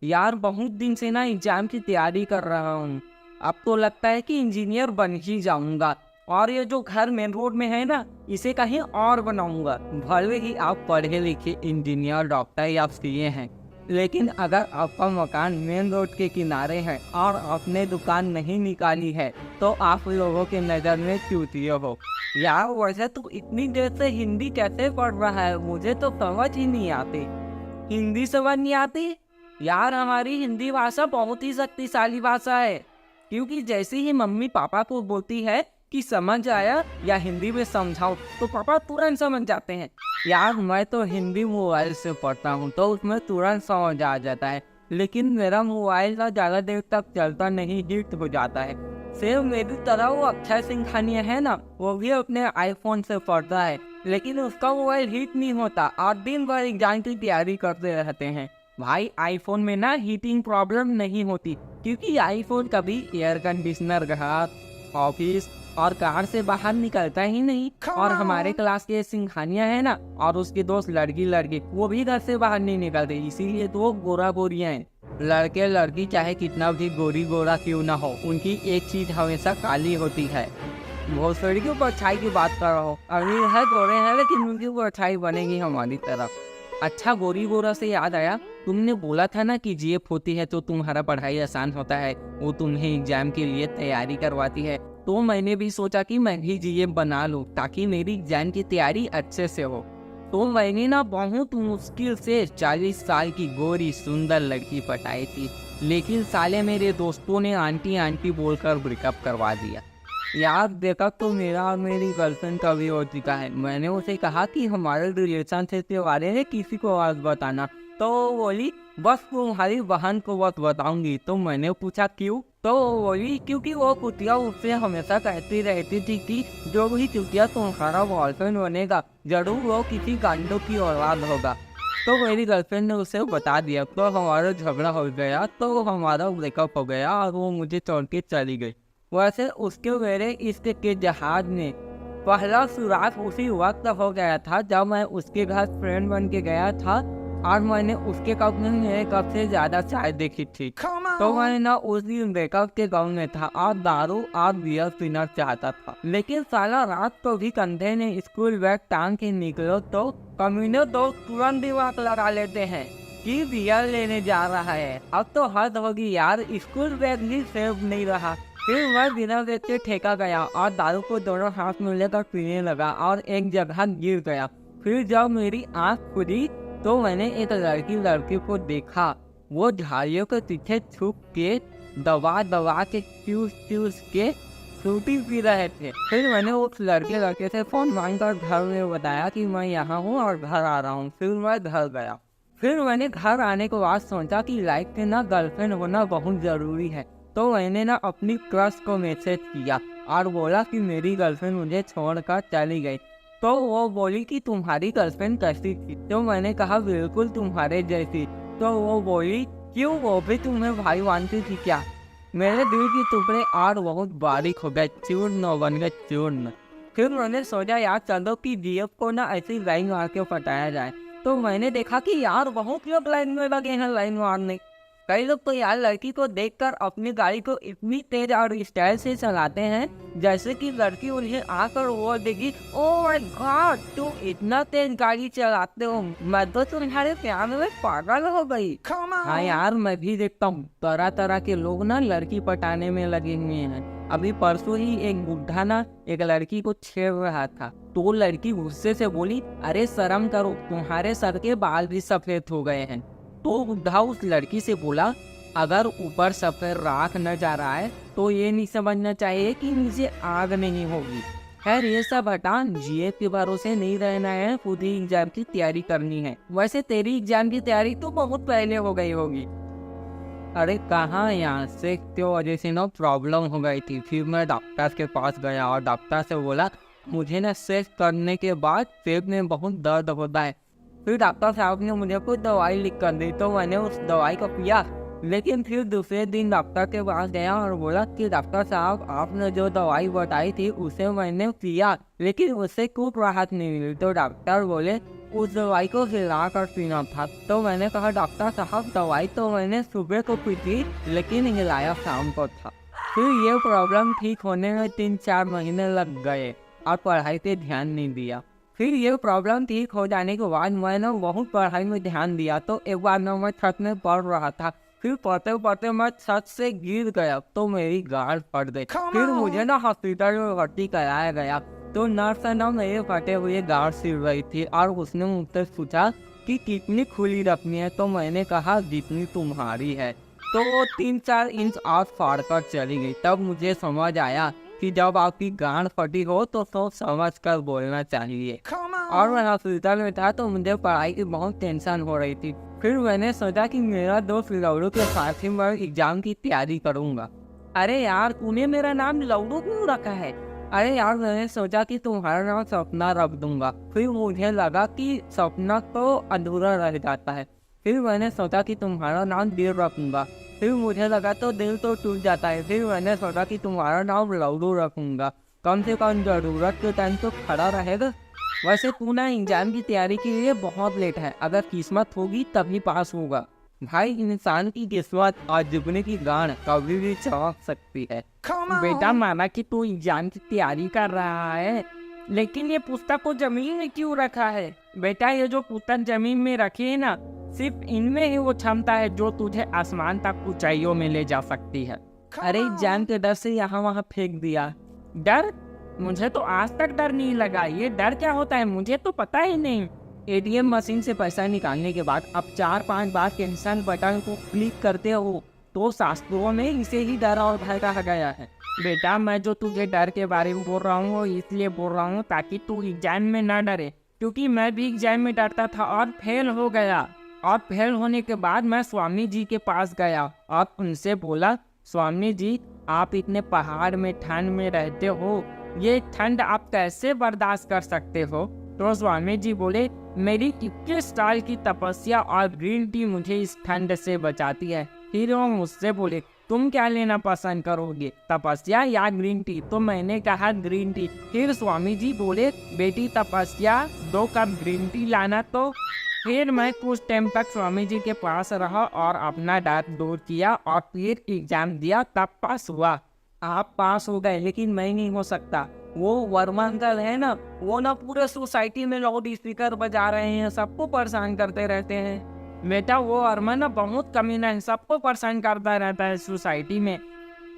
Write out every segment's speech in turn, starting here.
यार बहुत दिन से ना एग्जाम की तैयारी कर रहा हूँ। अब तो लगता है कि इंजीनियर बन ही जाऊंगा। और ये जो घर मेन रोड में है ना, इसे कहीं और बनाऊंगा। भले ही आप पढ़े लिखे इंजीनियर, डॉक्टर या सीए हैं, लेकिन अगर आपका मकान मेन रोड के किनारे है और आपने दुकान नहीं निकाली है, तो आप लोगों के नज़र में चूतिए हो। यार वैसे तो इतनी देर से हिंदी कैसे पढ़ रहा है, मुझे तो समझ ही नहीं आती। हिंदी समझ नहीं आती? यार हमारी हिंदी भाषा बहुत ही शक्तिशाली भाषा है, क्योंकि जैसे ही मम्मी पापा को बोलती है कि समझ आया या हिंदी में समझाओ, तो पापा तुरंत समझ जाते हैं। यार मैं तो हिंदी मोबाइल से पढ़ता हूँ तो उसमें तुरंत समझ आ जाता है, लेकिन मेरा मोबाइल ना ज़्यादा देर तक चलता नहीं, हीट हो जाता है। सेम मेरी तरह वो अक्षय सिंघानिया है ना, वो भी अपने आईफोन से पढ़ता है, लेकिन उसका मोबाइल हीट नहीं होता और दिन भर एग्जाम की तैयारी करते रहते हैं। भाई आईफोन में ना हीटिंग प्रॉब्लम नहीं होती, क्योंकि आईफोन कभी एयर कंडीशनर, घर, ऑफिस और कार से बाहर निकलता ही नहीं। और हमारे क्लास के सिंघानिया है ना, और उसके दोस्त लड़की लड़के, वो भी घर से बाहर नहीं निकलते, इसीलिए तो वो गोरा गोरियां हैं। लड़के लड़की चाहे कितना भी गोरी गोरा क्यों ना हो, उनकी एक चीज हमेशा काली होती है। भोसड़ी की परछाई की बात कर रहा हो, अमीर है, गोरे हैं, लेकिन उनकी परछाई बनेगी हमारी तरफ। अच्छा, गोरी गोरा से याद आया, तुमने बोला था ना कि जीएफ होती है तो तुम्हारा पढ़ाई आसान होता है, वो तुम्हें एग्जाम के लिए तैयारी करवाती है। तो मैंने भी सोचा कि मैं भी जीएफ बना लूं ताकि मेरी एग्जाम की तैयारी अच्छे से हो। तो मैंने ना बहुत मुश्किल से 40 साल की गोरी सुंदर लड़की पटाई थी, लेकिन साले मेरे दोस्तों ने आंटी आंटी बोलकर ब्रेकअप करवा दिया। यार देखा तो मेरा और मेरी गर्लफ्रेंड का भी हो चुका है। मैंने उसे कहा कि हमारे रिलेशनशिप के बारे में किसी को आज बताना, तो वो बोली बस तुम्हारी बहन को बस बताऊंगी। तो मैंने पूछा क्यों? तो वो बोली क्योंकि वो कुतिया उससे हमेशा कहती रहती थी कि जो भी कुतिया तुम्हारा बॉयफ्रेंड बनेगा जरूर वो किसी गांडों की औलाद होगा। तो मेरी गर्लफ्रेंड ने उसे बता दिया, तो हमारा झगड़ा हो गया, तो हमारा ब्रेकअप हो गया और वो मुझे छोड़ के चली गई। वैसे उसके मेरे इश्क के जहाज में पहला सुराग उसी वक्त हो गया था जब मैं उसके घर फ्रेंड बन के गया था, और मैंने उसके कप में मेरे कप से ज्यादा चाय देखी थी। तो मैं ना उस दिन ब्रेकअप के गाँव में था और दारू और बियर पीना चाहता था, लेकिन साला रात को भी कंधे ने स्कूल बैग टांग के निकलो तो कमीने दोस्त तुरंत दिमाग लगा लेते हैं कि बियर लेने जा रहा है। अब तो हद होगी यार, स्कूल बैग भी सेफ नहीं रहा। फिर मैं बिना देख के ठेका गया और दारू को दोनों हाथ में लेकर पीने लगा और एक जगह गिर गया। फिर जब मेरी आंख खुली तो मैंने एक लड़की को देखा। वो झाड़ियों के पीछे छुप के दबा दबा के चूस चूस के फ्रूटी पी रहे थे। फिर मैंने उस लड़के से फोन मांगकर घर में बताया कि मैं यहाँ हूँ और घर आ रहा हूँ। फिर मैं घर गया। फिर मैंने घर आने के बाद सोचा कि लाइफ में ना गर्लफ्रेंड होना बहुत ज़रूरी है। तो मैंने ना अपनी क्रश को मैसेज किया और बोला कि मेरी गर्लफ्रेंड मुझे छोड़कर चली गई। तो वो बोली कि तुम्हारी गर्लफ्रेंड कैसी थी? तो मैंने कहा बिल्कुल तुम्हारे जैसी। तो वो बोली क्यों, वो भी तुम्हें भाई मानती थी क्या? मेरे दिल की टुकड़े और बहुत बारीक हो गए, चूर्ण बन गए चूर्ण। फिर मैंने सोचा यार चलो कि जीएफ को ना ऐसी लाइन मार के पटाया जाए। तो मैंने देखा कि यार बहुत लोग लाइन में लगे हैं लाइन मारने। कई लोग तो यार लड़की को देखकर अपनी गाड़ी को इतनी तेज और स्टाइल से चलाते हैं जैसे कि लड़की उन्हें आकर वो देगी, ओह माय गॉड तुम इतना तेज गाड़ी चलाते हो, मैं तो तुम्हारे प्यार में पागल हो गई। हाँ यार मैं भी देखता हूँ तरह तरह के लोग ना लड़की पटाने में लगे हुए हैं। अभी परसों ही एक बुढ़ा ना एक लड़की को छेड़ रहा था, तो लड़की गुस्से से बोली अरे शर्म करो, तुम्हारे सर के बाल भी सफेद हो गए हैं। तो बुढ़ा उस लड़की से बोला अगर ऊपर सफेद राख न जा रहा है तो ये नहीं समझना चाहिए कि नीचे आग नहीं होगी। खैर ये सब हटा, जीएफ के भरोसे नहीं रहना है, खुद ही एग्जाम की तैयारी करनी है। वैसे तेरी एग्जाम की तैयारी तो बहुत पहले हो गई होगी। अरे कहाँ, यहाँ से तो वजह से ना प्रॉब्लम हो गई थी। फिर मैं डॉक्टर के पास गया और डॉक्टर से बोला मुझे ना सेट करने के बाद पेट में बहुत दर्द होता है। फिर डॉक्टर साहब ने मुझे कुछ दवाई लिख कर दी, तो मैंने उस दवाई को पिया। लेकिन फिर दूसरे दिन डॉक्टर के पास गया और बोला कि डॉक्टर साहब आपने जो दवाई बताई थी उसे मैंने पिया, लेकिन उससे कुछ राहत नहीं मिली। तो डॉक्टर बोले उस दवाई को हिला कर पीना था। तो मैंने कहा डॉक्टर साहब दवाई तो मैंने सुबह को पी थी लेकिन हिलाया शाम को था। फिर ये प्रॉब्लम ठीक होने में 3-4 महीने लग गए और पढ़ाई पे ध्यान नहीं दिया। फिर ये प्रॉब्लम ठीक हो जाने के बाद मैंने बहुत पढ़ाई में ध्यान दिया। तो एक बार मैं छत में पढ़ रहा था, फिर पढ़ते पढ़ते मैं छत से गिर गया तो मेरी गांड फट गई। फिर मुझे ना हॉस्पिटल में भर्ती कराया गया। तो नर्स ने मेरे फटे हुए गांड सिल रही थी और उसने मुझसे पूछा कि कितनी खुली रखनी है। तो मैंने कहा जितनी तुम्हारी है। तो वो 3-4 इंच और फाड़ कर चली गई। तब मुझे समझ आया कि जब आपकी गांड फटी हो तो सोच समझ कर बोलना चाहिए। और मैं हॉस्पिटल में था तो मुझे पढ़ाई की बहुत टेंशन हो रही थी। फिर मैंने सोचा कि मेरा दोस्त लौड़ू के साथ ही मैं एग्जाम की तैयारी करूंगा। अरे यार तूने मेरा नाम लौड़ू क्यों रखा है? अरे यार मैंने सोचा कि तुम्हारा नाम सपना रख दूंगा। फिर मुझे लगा कि सपना तो अधूरा रह जाता है। फिर मैंने सोचा कि तुम्हारा नाम दिल रखूंगा। फिर मुझे लगा तो दिल तो टूट जाता है। फिर मैंने सोचा कि तुम्हारा नाम लौड़ू रखूंगा, कम से कम जरूरत के टाइम तो खड़ा रहेगा। वैसे तू ना एग्जाम की तैयारी के लिए बहुत लेट है, अगर किस्मत होगी तभी पास होगा। भाई इंसान की किस्मत और जुगने की गांड कभी भी चमक सकती है। बेटा माना कि तू एग्जाम की तैयारी कर रहा है, लेकिन ये पुस्तक को जमीन में क्यों रखा है? बेटा ये जो पुस्तक जमीन में रखी है ना, सिर्फ इनमें ही वो क्षमता है जो तुझे आसमान तक ऊंचाइयों में ले जा सकती है। अरे एग्जाम के डर से यहाँ वहाँ फेंक दिया। डर? मुझे तो आज तक डर नहीं लगा। ये डर क्या होता है मुझे तो पता ही नहीं। एटीएम मशीन से पैसा निकालने के बाद अब 4-5 बार कैंसिल बटन को क्लिक करते हो तो शास्त्रों में इसे ही डर और भय कहा गया है। बेटा मैं जो तुझे डर के बारे में बोल रहा हूँ इसलिए बोल रहा हूँ ताकि तू एग्जाम में न डरे, क्योंकि मैं भी एग्जाम में डरता था और फेल हो गया। और फेल होने के बाद मैं स्वामी जी के पास गया और उनसे बोला, स्वामी जी आप इतने पहाड़ में ठंड में रहते हो, ये ठंड आप कैसे बर्दाश्त कर सकते हो? तो स्वामी जी बोले, मेरी 21 साल की तपस्या और ग्रीन टी मुझे इस ठंड से बचाती है। फिर वो मुझसे बोले, तुम क्या लेना पसंद करोगे, तपस्या या ग्रीन टी? तो मैंने कहा ग्रीन टी। फिर स्वामी जी बोले, बेटी तपस्या 2 कप ग्रीन टी लाना। तो फिर मैं कुछ टाइम तक स्वामी जी के पास रहा और अपना डर दूर किया और फिर एग्जाम दिया, तब पास हुआ। आप पास हो गए लेकिन मैं नहीं हो सकता। वो वर्मा अंकल है ना, वो ना पूरे सोसाइटी में लाउड स्पीकर बजा रहे हैं, सबको परेशान करते रहते हैं। बेटा वो वर्मा ना बहुत कमीना है, सबको परेशान करता रहता है सोसाइटी में।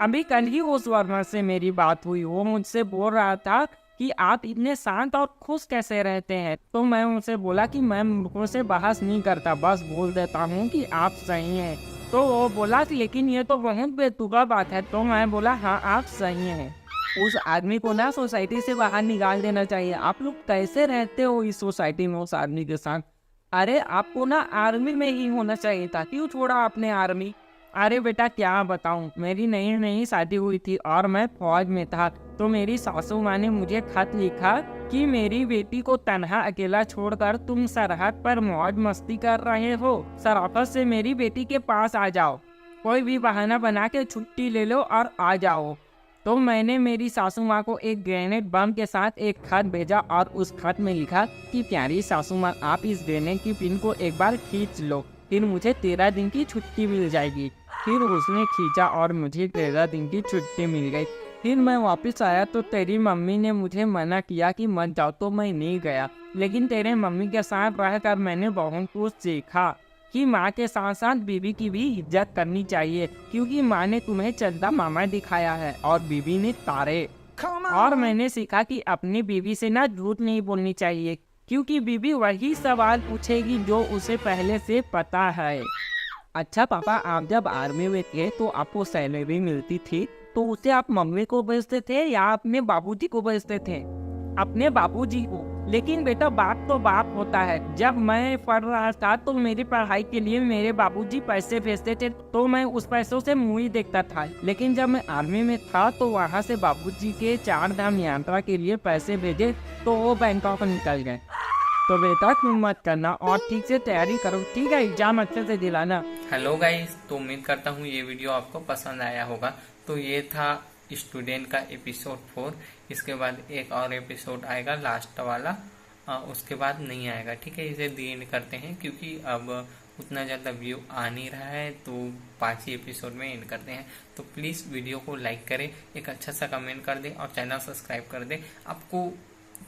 अभी कल ही उस वर्मा से मेरी बात हुई, वो मुझसे बोल रहा था कि आप इतने शांत और खुश कैसे रहते हैं। तो मैं उनसे बोला कि मैं मूर्खों से बहस नहीं करता, बस बोल देता हूँ कि आप सही हैं। तो वो बोला लेकिन ये तो बहुत बेतुका बात है। तो मैं बोला हाँ आप सही हैं। उस आदमी को ना सोसाइटी से बाहर निकाल देना चाहिए। आप लोग कैसे रहते हो इस सोसाइटी में उस आदमी के साथ? अरे आपको ना आर्मी में ही होना चाहिए था, क्यों छोड़ा आपने आर्मी? अरे बेटा क्या बताऊं, मेरी नई नई शादी हुई थी और मैं फौज में था। तो मेरी सासू माँ ने मुझे खत लिखा कि मेरी बेटी को तन्हा अकेला छोड़कर तुम सरहद पर मौज मस्ती कर रहे हो, शराफत से मेरी बेटी के पास आ जाओ, कोई भी बहाना बना के छुट्टी ले लो और आ जाओ। तो मैंने मेरी सासू माँ को एक ग्रेनेड बम के साथ एक खत भेजा और उस खत में लिखा कि प्यारी सासू माँ आप इस ग्रेनेड की पिन को एक बार खींच लो, फिर मुझे 13 दिन की छुट्टी मिल जाएगी। फिर उसने खींचा और मुझे 13 दिन की छुट्टी मिल गई। फिर मैं वापस आया तो तेरी मम्मी ने मुझे मना किया कि मत जाओ, तो मैं नहीं गया। लेकिन तेरे मम्मी के साथ रहकर मैंने बहुत कुछ सीखा कि माँ के साथ साथ बीवी की भी इज्जत करनी चाहिए, क्योंकि माँ ने तुम्हें चंदा मामा दिखाया है और बीवी ने तारे। और मैंने सीखा कि अपनी बीवी से ना झूठ नहीं बोलनी चाहिए, क्योंकि बीवी वही सवाल पूछेगी जो उसे पहले से पता है। अच्छा पापा आप जब आर्मी में थे तो आपको सैलरी मिलती थी, तो उसे आप मम्मी को भेजते थे या अपने बाबूजी को भेजते थे? अपने बाबूजी को। लेकिन बेटा बाप तो बाप होता है। जब मैं पढ़ रहा था तो मेरी पढ़ाई के लिए मेरे बाबूजी पैसे भेजते थे, तो मैं उस पैसों से मुँह ही देखता था। लेकिन जब मैं आर्मी में था तो वहाँ से बाबूजी के 4 धाम यात्रा के लिए पैसे भेजे तो वो बैंकॉक निकल गए। तो बेटा तुम मत करना और ठीक से तैयारी करो, ठीक है? एग्जाम अच्छे से दिलाना। हेलो गाइस, तो उम्मीद करता हूँ ये वीडियो आपको पसंद आया होगा। तो ये था स्टूडेंट का एपिसोड 4। इसके बाद एक और एपिसोड आएगा लास्ट वाला, उसके बाद नहीं आएगा। ठीक है, इसे दी एंड करते हैं क्योंकि अब उतना ज़्यादा व्यू आ नहीं रहा है, तो 5 ही एपिसोड में एंड करते हैं। तो प्लीज़ वीडियो को लाइक करें, एक अच्छा सा कमेंट कर दें और चैनल सब्सक्राइब कर दें। आपको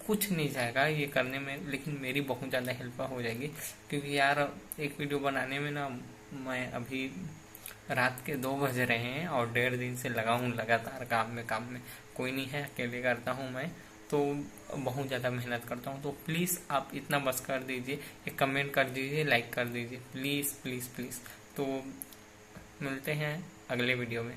कुछ नहीं जाएगा ये करने में, लेकिन मेरी बहुत ज़्यादा हेल्प हो जाएगी क्योंकि यार एक वीडियो बनाने में ना मैं अभी रात के 2 बज रहे हैं और 1.5 दिन से लगा हूँ लगातार काम में। कोई नहीं है, अकेले करता हूँ मैं, तो बहुत ज़्यादा मेहनत करता हूँ। तो प्लीज़ आप इतना बस कर दीजिए, एक कमेंट कर दीजिए, लाइक कर दीजिए, प्लीज़ प्लीज़ प्लीज़। तो मिलते हैं अगले वीडियो में।